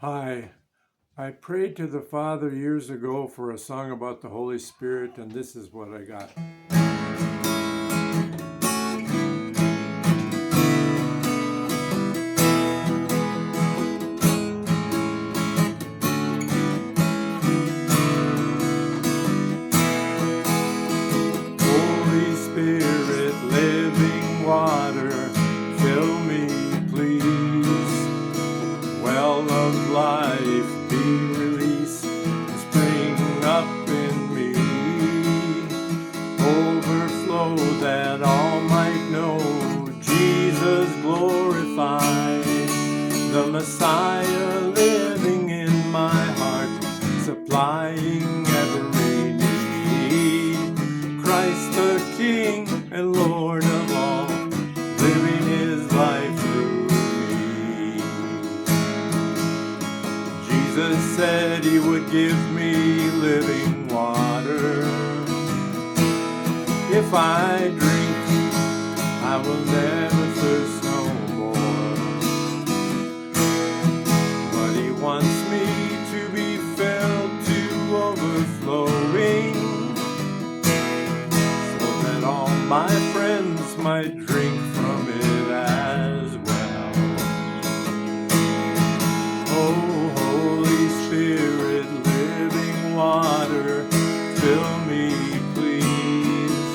Hi, I prayed to the Father years ago for a song about the Holy Spirit, and this is what I got. Holy Spirit, living water, fill me, please. Well of life, be released and spring up in me. Overflow that all might know Jesus glorified, the Messiah living in my heart, supplying every need. Christ the King and Lord of all, living His life through me. Jesus said He would give me living water. If I drink, I will never thirst no more. But He wants me to be filled to overflowing, so that all my friends might drink from it as well. Oh, Holy Spirit, living water, fill me, please.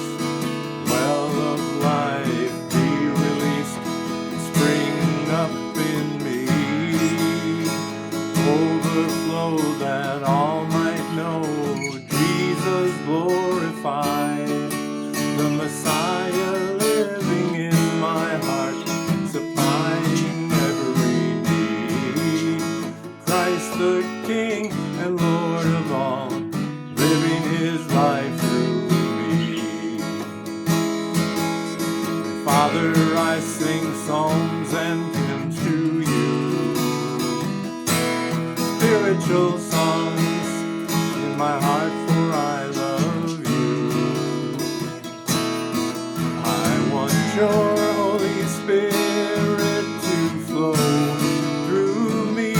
Well of life, be released, spring up in me. Overflow that all might know Jesus glorified, the Messiah living in my heart, supplying every need. Christ the King and Lord of all, living His life through me. Father, I sing psalms and hymns to you, spiritual songs in my heart, for I love you. I want your Holy Spirit to flow through me,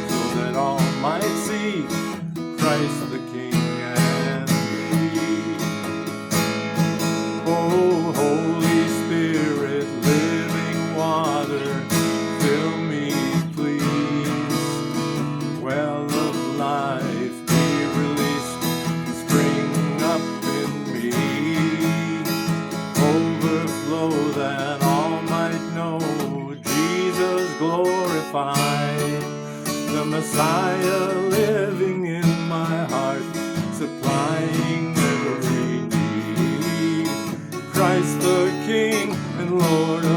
so that all might see Christ the King and me. Oh, Holy Spirit, living water, fill me, please. Well of life, be released and spring up in me. Overflow that all might know Jesus glorified, the Messiah living in my heart, supplying every need. Christ the King and Lord of